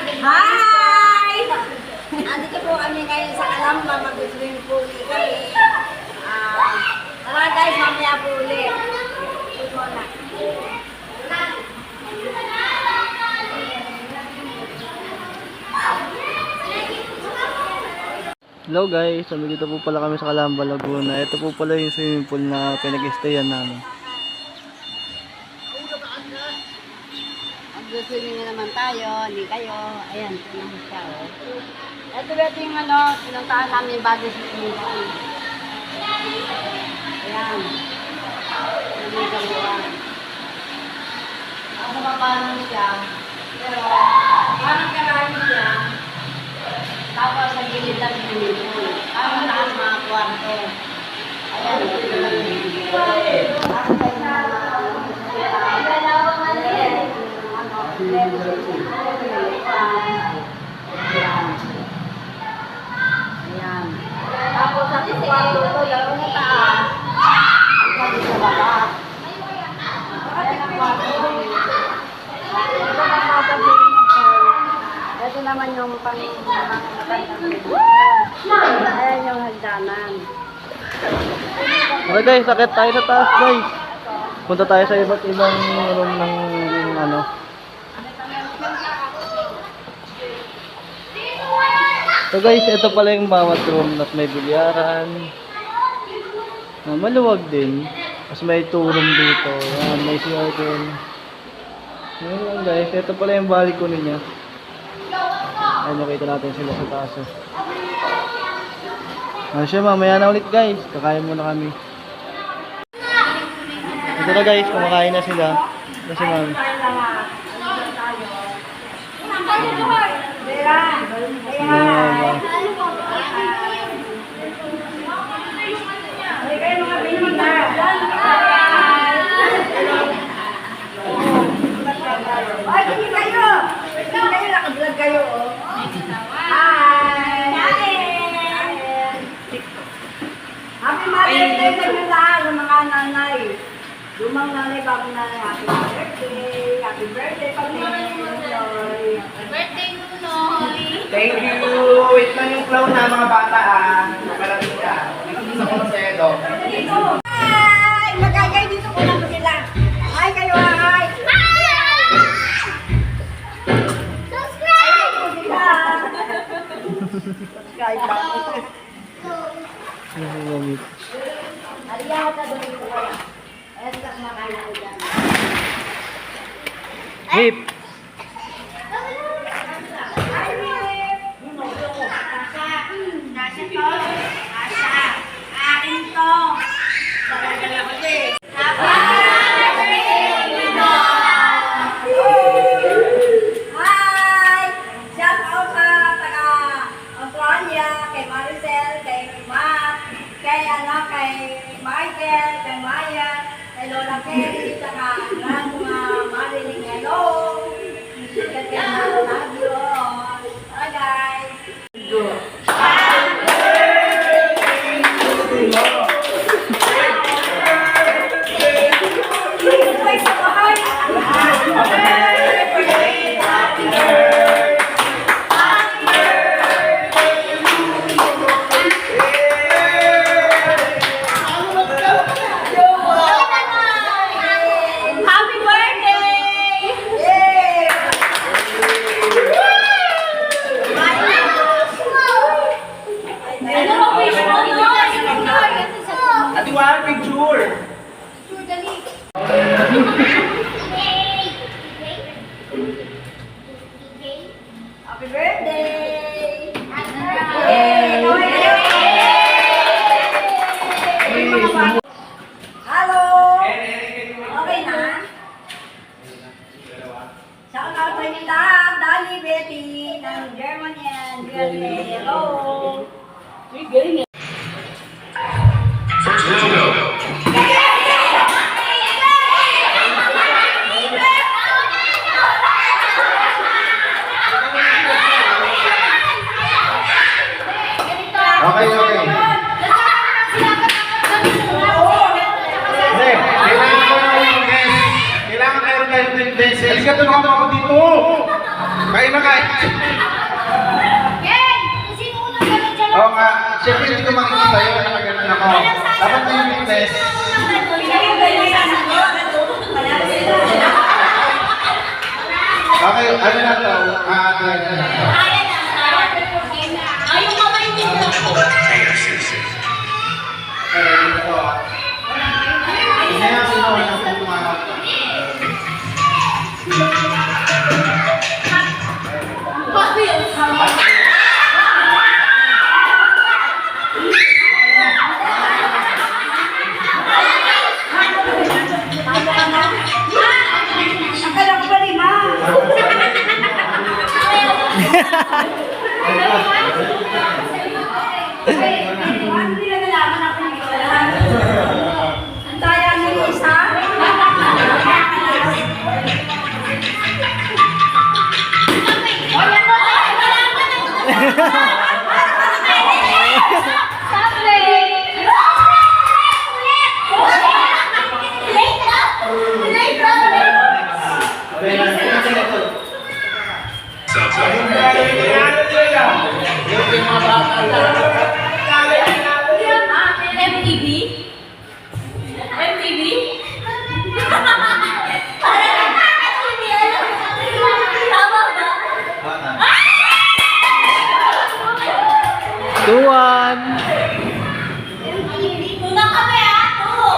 Hi! Andito po kami ngayon sa Calamba, mag-swimming pool kami. Tara guys, mamaya po ulit. Hello guys, dito po pala kami sa Calamba, Laguna. Ito po pala yung swimming pool na pinag-stayan namin. Mag-swimming na naman tayo, hindi kayo. Ayan, ito naman siya. Ito yung pinuntahan namin bago sa swimming pool. Ayan. Ito yung kabuhan. Ang baba naman siya. Pero, parang karami siya. Tapos sa gilid lang yung swimming pool. Parang taas mga kwarto. Ayan, ito lang yung swimming pool. Ayan. Tapos sa kwarto ko, laro na taas. Pwede sa baba. Ayan ang kwarto. Ito naman yung ayan yung hagdanan. Okay guys, sakit tayo sa taas guys. Punta tayo sa iba't ibang room ng ano. So guys, ito pala yung bawat room. Tapos may bilyaran. Maluwag din. Tapos may 2 room dito. Yan, may CR din. Yan lang guys, ito pala yung balcony niya. Ay, nakita natin sila sa taas. Siya, mamaya na ulit guys. Kakain muna kami. Ito na guys, kumakain na sila. Kasi mami. Ay, hindi kayo! Hindi kayo, nakablog kayo, oh. Hi! Happy Mother's Day sa inyo lahat, ng mga nanay. Lumang nanay, bagong nanay, happy birthday! Happy birthday, Pag-Noy! Birthday, Nunoy! Thank you! Wait lang yung clown na mga bata Nakarating ka. Dito sa konsedo. Hi! Magagay dito ko lang sila. Hi kayo, hi! Subscribe! Subscribe lang. Aliyaw ka doon dito kaya. Ayan ka kumakain ko dyan. Hip! Hi, Rip! Nasa to? Nasa. Akin to. Dala-dala ko din. Hi! Shout out sa taga-Australia, kay Maricel, kay Matt, kay Michael, kay Maya, kay Lola Kelly, saka lahat mga Marilyn, hello! Kay love you all. Hi guys! Happy birthday! Yay! Ano ang wish mo, Noy? Atiwan, picture! Sure, dali. Happy birthday! Hello! Okay na? Shout out sa inyo lahat, Dali, Betty, ng Germany and Germany. Hello! Okay, okay. Hindi, kailangan ko yung guest. Kailangan kayo ng guest. Halika, tulungan mo ako dito. Kaya kayo makain. Ken, kung sino unang ganon-ganon. Oo nga, siyempre hindi ko makikita yun, nakaganon ako. Dapat na yung witness. Okay, ano na to? Kaya na. Ay, yung kamay niyo. Dito to. Hindi na sinuha ng pumamak. Akala ko ba 5? Hindi na nalaman ako ng lahat. Ang daya ng isa. MTV? MTV? Parang hindi alam. Tama ba? 2-1. Unang kami ako.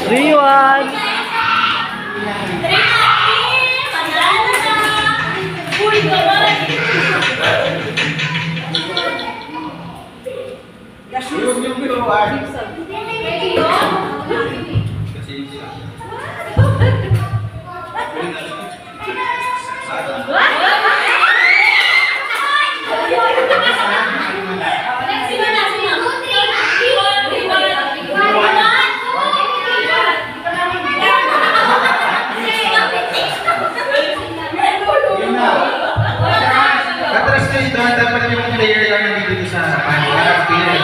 Riwan. Uy, gawin! Yung biruan. Katras kayo doon, dapat yung player lang nandito sa harapan. Harap player.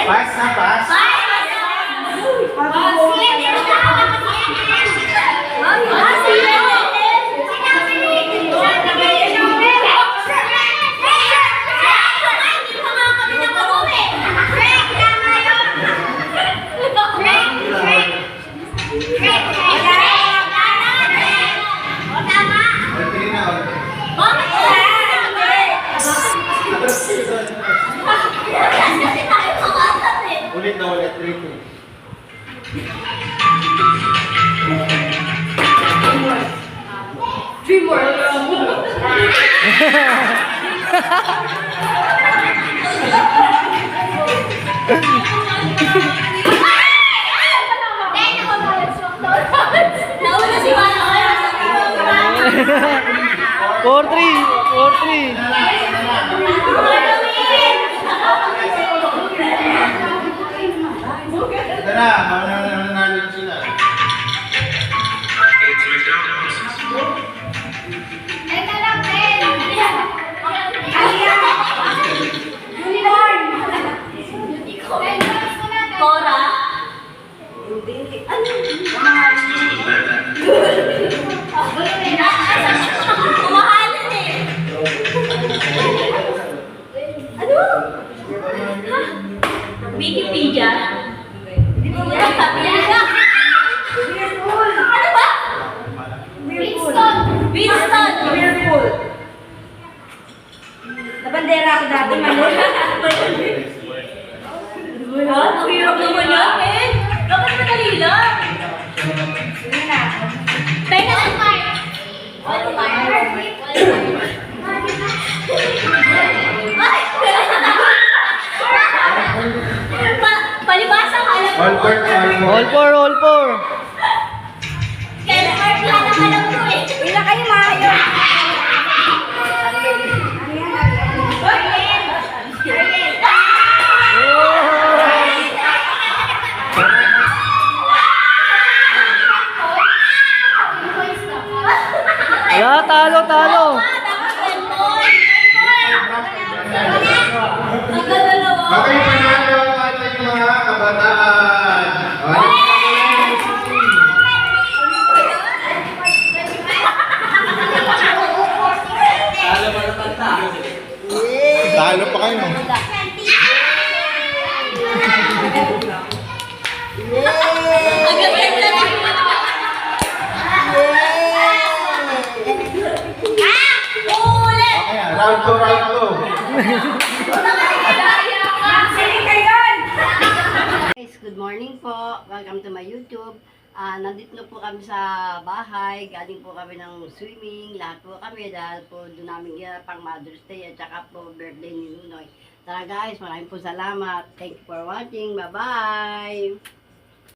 Pass na pass. Tingin na ulit. Ulit na ulit. 3-2. Nauna si Wala. 4-3. 4-3. Ito na, mananalo sila. Cora? Kumahalan eh. Ano? Ha? Wikipedia? Hindi ko Wikipedia? Ano ba? Winston! Winston! Whirlpool. Nabandera ako dati, Manol. Ha? Ang hirap naman yan eh. Dapat madali lang. Sige na. Teka lang, Mark. Ay! All for All four, all four. Kaya Mark lang naman ang tuloy. Pila kayo maayo. Wala, talo, talo. Okay, panalo ang ating mga kabataan. Talo pa kayo. Round 2, round 2. Guys, good morning po. Welcome to my YouTube. Nandito na po kami sa bahay. Galing po kami ng swimming. Lahat po kami dahil po doon namin pang Mother's Day at saka po birthday ni Nunoy. Tara guys, maraming po salamat. Thank you for watching. Bye-bye!